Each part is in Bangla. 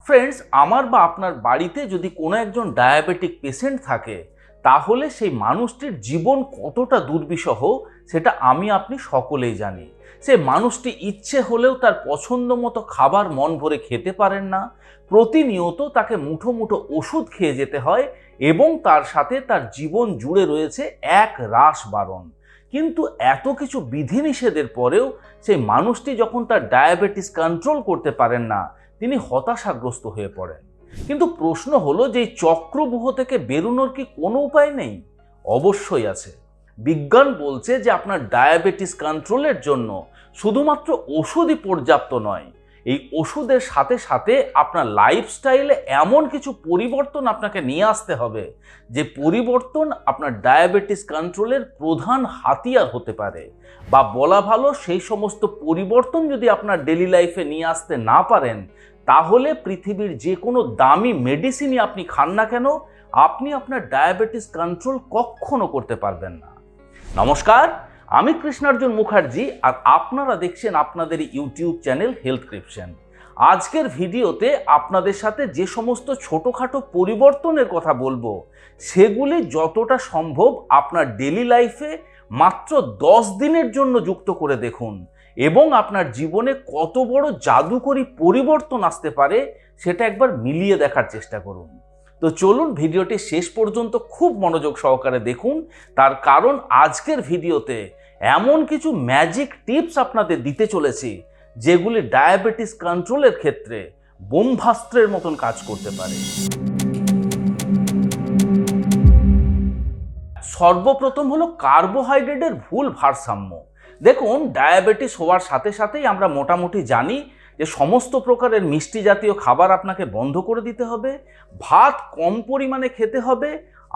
ফ্রেন্ডস, আমার বা আপনার বাড়িতে যদি কোনো একজন ডায়াবেটিক পেশেন্ট থাকে তাহলে সেই মানুষটির জীবন কতটা দুর্বিষহ সেটা আমি আপনি সকলেই জানি। সে মানুষটি ইচ্ছে হলেও তার পছন্দ মতো খাবার মন ভরে খেতে পারেন না, প্রতিনিয়ত তাকে মুঠো মুঠো ওষুধ খেয়ে যেতে হয় এবং তার সাথে তার জীবন জুড়ে রয়েছে এক রাশ বারণ। কিন্তু এত কিছু বিধিনিষেধের পরেও সেই মানুষটি যখন তার ডায়াবেটিস কন্ট্রোল করতে পারেন না, তিনি হতাশাগ্রস্ত হয়ে পড়েন। কিন্তু প্রশ্ন হলো যে এই চক্রব্যূহ থেকে বেরোনোর কি কোনো উপায় নেই? অবশ্যই আছে। বিজ্ঞান বলছে যে আপনার ডায়াবেটিস কন্ট্রোলের জন্য শুধুমাত্র ওষুধই পর্যাপ্ত নয়, এই ওষুধের সাথে সাথে আপনার লাইফস্টাইলে এমন কিছু পরিবর্তন আপনাকে নিয়ে আসতে হবে যে পরিবর্তন আপনার ডায়াবেটিস কন্ট্রোলের প্রধান হাতিয়ার হতে পারে। বা বলা ভালো, সেই সমস্ত পরিবর্তন যদি আপনার ডেইলি লাইফে নিয়ে আসতে না পারেন তাহলে পৃথিবীর যে কোনো দামি মেডিসিনই আপনি খান না কেন, আপনি আপনার ডায়াবেটিস কন্ট্রোল কখনো করতে পারবেন না। নমস্কার, আমি কৃষ্ণার্জুন মুখার্জি আর আপনারা দেখছেন আপনাদের ইউটিউব চ্যানেল হেলথক্রিপশন। আজকের ভিডিওতে আপনাদের সাথে যে সমস্ত ছোটোখাটো পরিবর্তনের কথা বলবো সেগুলি যতটা সম্ভব আপনার ডেইলি লাইফে মাত্র 10 দিনের জন্য যুক্ত করে দেখুন এবং আপনার জীবনে কত বড় জাদুকরী পরিবর্তন আসতে পারে সেটা একবার মিলিয়ে দেখার চেষ্টা করুন। তো চলুন ভিডিওটি শেষ পর্যন্ত খুব মনোযোগ সহকারে দেখুন, তার কারণ আজকের ভিডিওতে এমন কিছু ম্যাজিক টিপস আপনাদের দিতে চলেছি যেগুলি ডায়াবেটিস কন্ট্রোলের ক্ষেত্রে ব্রহ্মাস্ত্রের মতন কাজ করতে পারে। সর্বপ্রথম হলো কার্বোহাইড্রেটের ভুল ভারসাম্য। দেখুন, ডায়াবেটিস হওয়ার সাথে সাথেই আমরা মোটামুটি জানি যে সমস্ত প্রকারের মিষ্টি জাতীয় খাবার আপনাকে বন্ধ করে দিতে হবে, ভাত কম পরিমাণে খেতে হবে,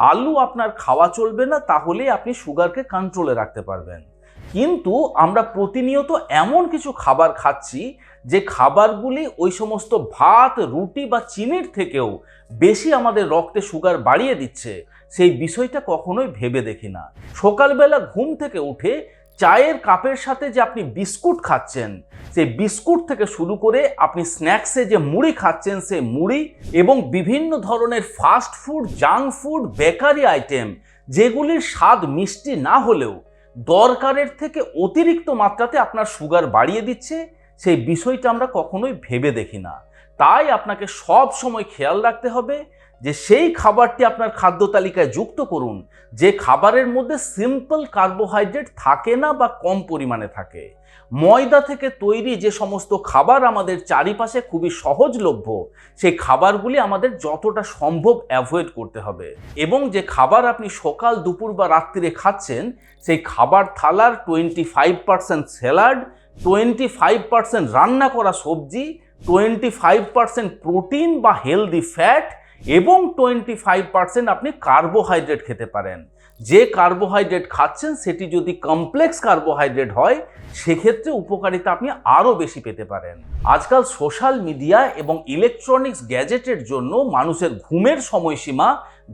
আলু আপনার খাওয়া চলবে না, তাহলেই আপনি সুগারকে কন্ট্রোলে রাখতে পারবেন। কিন্তু আমরা প্রতিনিয়ত এমন কিছু খাবার খাচ্ছি যে খাবারগুলি ওই সমস্ত ভাত, রুটি বা চিনির থেকেও বেশি আমাদের রক্তে সুগার বাড়িয়ে দিচ্ছে, সেই বিষয়টা কখনোই ভেবে দেখি না। সকালবেলা ঘুম থেকে উঠে চায়ের কাপের সাথে যে আপনি বিস্কুট খাচ্ছেন, সেই বিস্কুট থেকে শুরু করে আপনি স্ন্যাক্সে যে মুড়ি খাচ্ছেন সেই মুড়ি এবং বিভিন্ন ধরনের fast food, junk food, bakery item যেগুলির স্বাদ মিষ্টি না হলেও দরকারের থেকে অতিরিক্ত মাত্রাতে আপনার সুগার বাড়িয়ে দিচ্ছে, সেই বিষয়টা আমরা কখনোই ভেবে দেখি না। তাই আপনাকে সব সময় খেয়াল রাখতে হবে যে সেই খাবারটি আপনার খাদ্য তালিকায় যুক্ত করুন যে খাবারের মধ্যে সিম্পল কার্বোহাইড্রেট থাকে না বা কম পরিমাণে থাকে। ময়দা থেকে তৈরি যে সমস্ত খাবার আমাদের চারিপাশে খুবই সহজলভ্য, সেই খাবারগুলি আমাদের যতটা সম্ভব অ্যাভয়েড করতে হবে। এবং যে খাবার আপনি সকাল, দুপুর বা রাত্রিরে খাচ্ছেন সেই খাবার থালার 25% স্যালাড, 25% রান্না করা সবজি, 25% প্রোটিন বা হেলদি ফ্যাট এবং 25% আপনি কার্বোহাইড্রেট খেতে পারেন। যে কার্বোহাইড্রেট খাচ্ছেন সেটি যদি কমপ্লেক্স কার্বোহাইড্রেট হয় সেক্ষেত্রে উপকারিতা আপনি আরও বেশি পেতে পারেন। আজকাল সোশ্যাল মিডিয়া এবং ইলেকট্রনিক্স গ্যাজেটের জন্য মানুষের ঘুমের সময়সীমা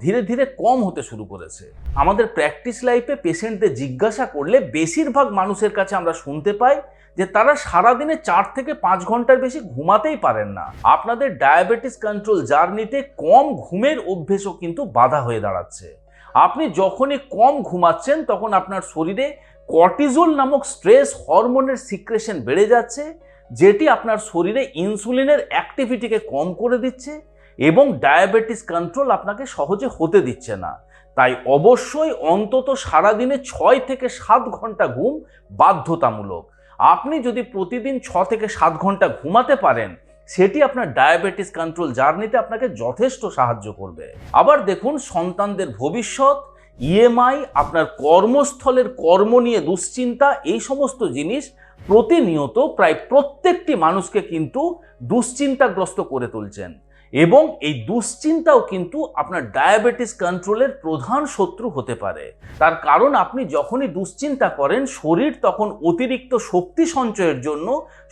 ধীরে ধীরে কম হতে শুরু করেছে। আমাদের প্র্যাকটিস লাইফে পেশেন্টদের জিজ্ঞাসা করলে বেশিরভাগ মানুষের কাছে আমরা শুনতে পাই যে তারা সারাদিনে 4 থেকে 5 ঘন্টার বেশি ঘুমাতেই পারেন না। আপনাদের ডায়াবেটিস কন্ট্রোল জার্নিতে কম ঘুমের অভ্যেসও কিন্তু বাধা হয়ে দাঁড়াচ্ছে। আপনি যখনই কম ঘুমাচ্ছেন তখন আপনার শরীরে কর্টিজল নামক স্ট্রেস হরমোনের সিক্রেশন বেড়ে যাচ্ছে, যেটি আপনার শরীরে ইনসুলিনের অ্যাক্টিভিটিকে কম করে দিচ্ছে এবং ডায়াবেটিস কন্ট্রোল আপনাকে সহজে হতে দিচ্ছে না। তাই অবশ্যই অন্তত সারাদিনে 6 থেকে 7 ঘন্টা ঘুম বাধ্যতামূলক। আপনি যদি প্রতিদিন 6 থেকে 7 ঘন্টা ঘুমাতে পারেন সেটি আপনার ডায়াবেটিস কন্ট্রোল জার্নিতে আপনাকে যথেষ্ট সাহায্য করবে। আবার দেখুন, সন্তানদের ভবিষ্যৎ, ইএমআই, আপনার কর্মস্থলের কর্ম নিয়ে দুশ্চিন্তা, এই সমস্ত জিনিস প্রতিনিয়ত প্রায় প্রত্যেকটি মানুষকে কিন্তু দুশ্চিন্তাগ্রস্ত করে তুলছেন এবং এই দুশ্চিন্তাও কিন্তু আপনার ডায়াবেটিস কন্ট্রোলের প্রধান শত্রু হতে পারে। তার কারণ আপনি যখনই দুশ্চিন্তা করেন শরীর তখন অতিরিক্ত শক্তি সঞ্চয়ের জন্য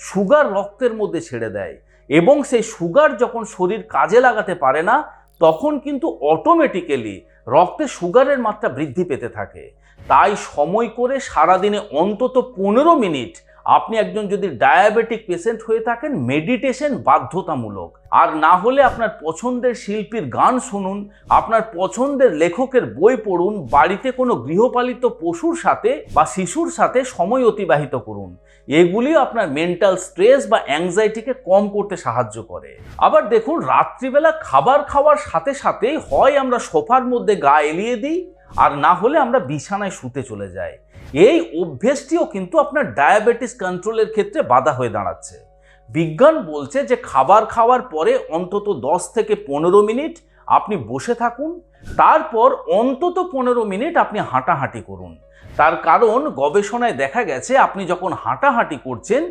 সুগার রক্তের মধ্যে ছেড়ে দেয় এবং সেই সুগার যখন শরীর কাজে লাগাতে পারে না তখন কিন্তু অটোমেটিক্যালি রক্তে সুগারের মাত্রা বৃদ্ধি পেতে থাকে। তাই সময় করে সারাদিনে অন্তত 15 মিনিট আপনি একজন যদি ডায়াবেটিক পেশেন্ট হয়ে থাকেন, মেডিটেশন বাধ্যতামূলক। আর না হলে আপনার পছন্দের শিল্পীর গান শুনুন, আপনার পছন্দের লেখকের বই পড়ুন, বাড়িতে কোনো গৃহপালিত পশুর সাথে বা শিশুর সাথে সময় অতিবাহিত করুন। এগুলিও আপনার মেন্টাল স্ট্রেস বা অ্যাংজাইটিকে কম করতে সাহায্য করে। আবার দেখুন, রাত্রিবেলা খাবার খাওয়ার সাথে সাথেই হয় আমরা সোফার মধ্যে গা এলিয়ে দিই, আর না হলে আমরা বিছানায় শুতে চলে যাই। এই অভ্যেসটিও কিন্তু আপনার ডায়াবেটিস কন্ট্রোলের ক্ষেত্রে বাধা হয়ে দাঁড়াচ্ছে। বিজ্ঞান বলছে যে খাবার খাওয়ার পরে অন্তত 10 থেকে 15 মিনিট আপনি বসে থাকুন, তারপর অন্তত 15 মিনিট আপনি হাঁটাহাঁটি করুন। তার কারণ গবেষণায় দেখা গেছে আপনি যখন হাঁটাহাঁটি করছেন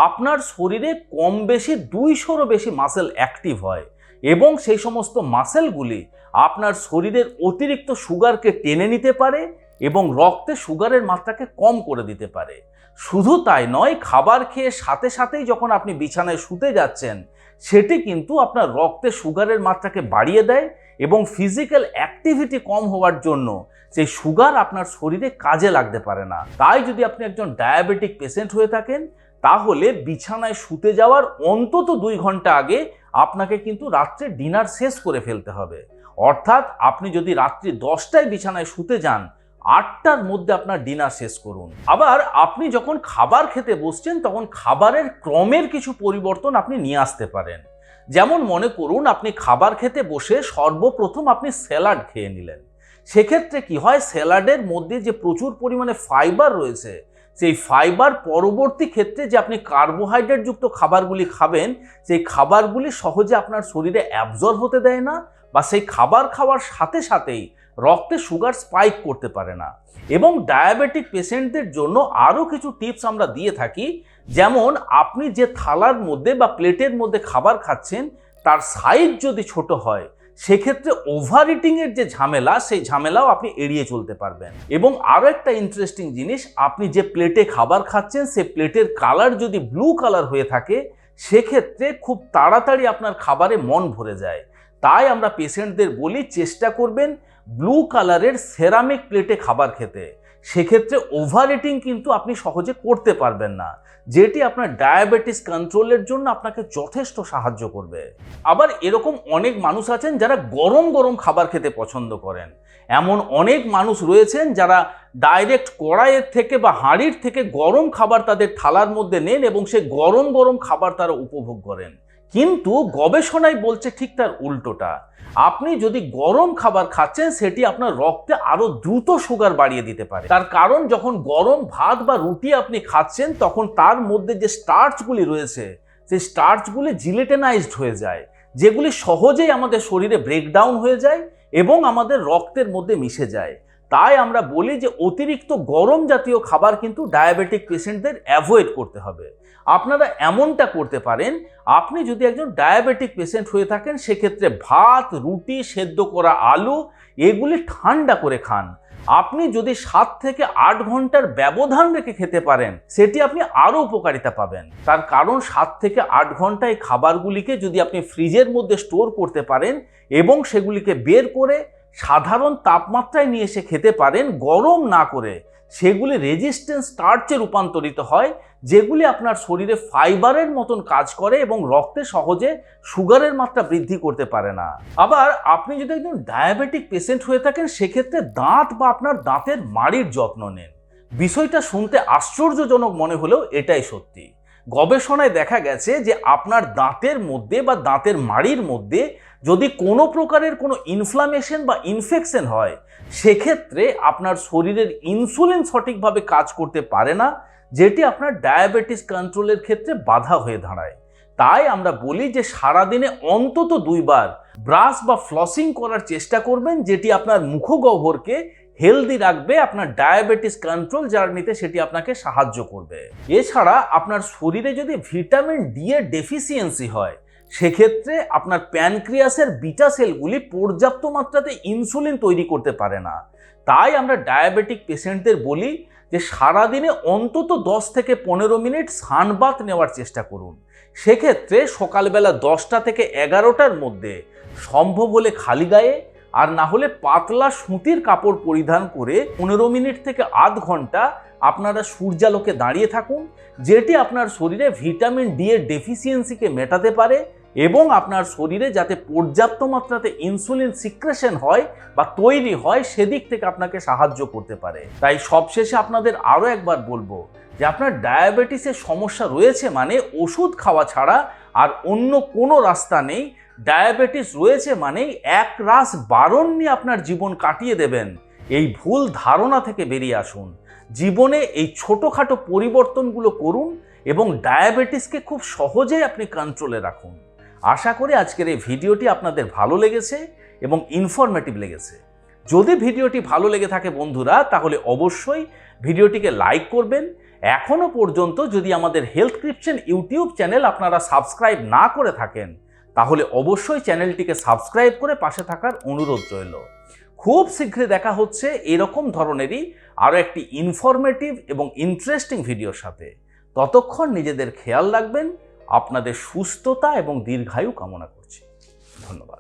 আপনার শরীরে কম বেশি 200-রও বেশি মাসেল অ্যাক্টিভ হয়, এবং সেই সমস্ত মাসেলগুলি আপনার শরীরের অতিরিক্ত সুগারকে টেনে নিতে পারে এবং রক্তে সুগারের মাত্রাকে কম করে দিতে পারে। শুধু তাই নয়, খাবার খেয়ে সাথে সাথেই যখন আপনি বিছানায় শুতে যাচ্ছেন সেটি কিন্তু আপনার রক্তে সুগারের মাত্রাকে বাড়িয়ে দেয়, এবং ফিজিক্যাল অ্যাক্টিভিটি কম হওয়ার জন্য সেই সুগার আপনার শরীরে কাজে লাগতে পারে না। তাই যদি আপনি একজন ডায়াবেটিক পেশেন্ট হয়ে থাকেন তাহলে বিছানায় শুতে যাওয়ার অন্তত 2 ঘন্টা আগে আপনাকে কিন্তু রাত্রে ডিনার শেষ করে ফেলতে হবে। অর্থাৎ আপনি যদি রাত্রি 10টায় বিছানায় শুতে যান, 8টার মধ্যে আপনার ডিনার শেষ করুন। আবার আপনি যখন খাবার খেতে বসছেন তখন খাবারের ক্রমের কিছু পরিবর্তন আপনি নিয়ে আসতে পারেন। যেমন মনে করুন আপনি খাবার খেতে বসে সর্বপ্রথম আপনি স্যালাড খেয়ে নিলেন। সেক্ষেত্রে কি হয়, স্যালাডের মধ্যে যে প্রচুর পরিমাণে ফাইবার রয়েছে, সেই ফাইবার পরবর্তী ক্ষেত্রে যে আপনি কার্বোহাইড্রেট যুক্ত খাবারগুলি খাবেন সেই খাবারগুলি সহজে আপনার শরীরে অ্যাবজর্ব হতে দেয় না, বা সেই খাবার খাওয়ার সাথে সাথেই রক্তে সুগার স্পাইক করতে পারে না। এবং ডায়াবেটিক পেশেন্টদের জন্য আরও কিছু টিপস আমরা দিয়ে থাকি, যেমন আপনি যে থালার মধ্যে বা প্লেটের মধ্যে খাবার খাচ্ছেন তার সাইজ যদি ছোট হয় সেক্ষেত্রে ওভার ইটিংয়ের যে ঝামেলা, সেই ঝামেলাও আপনি এড়িয়ে চলতে পারবেন। এবং আরও একটা ইন্টারেস্টিং জিনিস, আপনি যে প্লেটে খাবার খাচ্ছেন সে প্লেটের কালার যদি ব্লু কালার হয়ে থাকে সেক্ষেত্রে খুব তাড়াতাড়ি আপনার খাবারে মন ভরে যায়। তাই আমরা পেশেন্টদের বলি চেষ্টা করবেন ব্লু কালারের সেরামিক প্লেটে খাবার খেতে। সেক্ষেত্রে ওভার ইটিং কিন্তু আপনি সহজে করতে পারবেন না, যেটি আপনার ডায়াবেটিস কন্ট্রোলের জন্য আপনাকে যথেষ্ট সাহায্য করবে। আবার এরকম অনেক মানুষ আছেন যারা গরম গরম খাবার খেতে পছন্দ করেন। এমন অনেক মানুষ রয়েছেন যারা ডাইরেক্ট কড়াইয়ের থেকে বা হাঁড়ির থেকে গরম খাবার তাদের থালার মধ্যে নেন এবং সে গরম গরম খাবার তারা উপভোগ করেন। কিন্তু গবেষণায় বলছে ঠিক তার উল্টোটা। আপনি যদি গরম খাবার খাচ্ছেন সেটি আপনার রক্তে আরো দ্রুত সুগার বাড়িয়ে দিতে পারে। তার কারণ যখন গরম ভাত বা রুটি আপনি খাচ্ছেন তখন তার মধ্যে যে স্টার্চগুলি রয়েছে সেই স্টার্চগুলি জিলেটিনাইজড হয়ে যায়, যেগুলি সহজেই আমাদের শরীরে ব্রেকডাউন হয়ে যায় এবং আমাদের রক্তের মধ্যে মিশে যায়। তাই আমরা বলি যে অতিরিক্ত গরম জাতীয় খাবার কিন্তু ডায়াবেটিক পেশেন্টদের অ্যাভয়েড করতে হবে। আপনারা এমনটা করতে পারেন, আপনি যদি একজন ডায়াবেটিক পেশেন্ট হয়ে থাকেন সেক্ষেত্রে ভাত, রুটি, সেদ্ধ করা আলু এগুলি ঠান্ডা করে খান। আপনি যদি 7 থেকে 8 ঘন্টার ব্যবধান রেখে খেতে পারেন সেটি আপনি আরও উপকারিতা পাবেন। তার কারণ 7 থেকে 8 ঘন্টায় খাবারগুলিকে যদি আপনি ফ্রিজের মধ্যে স্টোর করতে পারেন এবং সেগুলিকে বের করে সাধারণ তাপমাত্রায় নিয়ে এসে খেতে পারেন গরম না করে, সেগুলি রেজিস্ট্যান্স স্টার্চে রূপান্তরিত হয়, যেগুলি আপনার শরীরে ফাইবারের মতন কাজ করে এবং রক্তে সহজে সুগারের মাত্রা বৃদ্ধি করতে পারে না। আবার আপনি যদি একজন ডায়াবেটিক পেশেন্ট হয়ে থাকেন সেক্ষেত্রে দাঁত বা আপনার দাঁতের মাড়ির যত্ন নেন। বিষয়টা শুনতে আশ্চর্যজনক মনে হলেও এটাই সত্যি। গবেষণায় দেখা গেছে যে আপনার দাঁতের মধ্যে বা দাঁতের মাড়ির মধ্যে যদি কোনো প্রকারের কোনো ইনফ্লামেশন বা ইনফেকশন হয় সেক্ষেত্রে আপনার শরীরের ইনসুলিন সঠিকভাবে কাজ করতে পারে না, যেটি আপনার ডায়াবেটিস কন্ট্রোলের ক্ষেত্রে বাধা হয়ে দাঁড়ায়। তাই আমরা বলি যে সারাদিনে অন্তত 2 বার ব্রাশ বা ফ্লসিং করার চেষ্টা করবেন, যেটি আপনার মুখগহ্বরকে হেলদি রাখবে, আপনার ডায়াবেটিস কন্ট্রোল জার্নিতে সেটি আপনাকে সাহায্য করবে। এছাড়া আপনার শরীরে যদি ভিটামিন ডি এর ডেফিসিয়েন্সি হয় সেক্ষেত্রে আপনার প্যানক্রিয়াসের বিটা সেলগুলি পর্যাপ্ত মাত্রাতে ইনসুলিন তৈরি করতে পারে না। তাই আমরা ডায়াবেটিক পেশেন্টদের বলি যে সারাদিনে অন্তত 10 থেকে 15 মিনিট সানবাথ নেওয়ার চেষ্টা করুন। সেক্ষেত্রে সকালবেলা 10টা থেকে 11টার মধ্যে সম্ভব হলে খালি গায়ে আর না হলে পাতলা সুতির কাপড় পরিধান করে 15 মিনিট থেকে আধ ঘন্টা আপনারা সূর্যালোকে দাঁড়িয়ে থাকুন, যেটি আপনার শরীরে ভিটামিন ডি এর ডেফিসিয়েন্সিকে মেটাতে পারে এবং আপনার শরীরে যাতে পর্যাপ্ত মাত্রাতে ইনসুলিন সিক্রেশন হয় বা তৈরি হয় সেদিক থেকে আপনাকে সাহায্য করতে পারে। তাই সবশেষে আপনাদের আরও একবার বলবো যে আপনার ডায়াবেটিসের সমস্যা রয়েছে মানে ওষুধ খাওয়া ছাড়া আর অন্য কোনো রাস্তা নেই। ডায়াবেটিস রয়েছে মানেই এক রাস বারণ নিয়ে আপনার জীবন কাটিয়ে দেবেন। এই ভুল ধারণা থেকে বেরিয়ে আসুন, জীবনে এই ছোটোখাটো পরিবর্তনগুলো করুন এবং ডায়াবেটিসকে খুব সহজেই আপনি কন্ট্রোলে রাখুন। আশা করি আজকের এই ভিডিওটি আপনাদের ভালো লেগেছে এবং ইনফরমেটিভ লেগেছে। যদি ভিডিওটি ভালো লেগে থাকে বন্ধুরা, তাহলে অবশ্যই ভিডিওটিকে লাইক করবেন। এখনও পর্যন্ত যদি আমাদের হেলথ ক্রিপশন ইউটিউব চ্যানেল আপনারা সাবস্ক্রাইব না করে থাকেন, তাহলে অবশ্যই চ্যানেলটিকে সাবস্ক্রাইব করে পাশে থাকার অনুরোধ রইল। খুব শীঘ্রই দেখা হচ্ছে এরকম ধরনেরই আরও একটি ইনফরমেটিভ এবং ইন্টারেস্টিং ভিডিওর সাথে। ততক্ষণ নিজেদের খেয়াল রাখবেন। আপনাদের সুস্থতা এবং দীর্ঘায়ু কামনা করছি। ধন্যবাদ।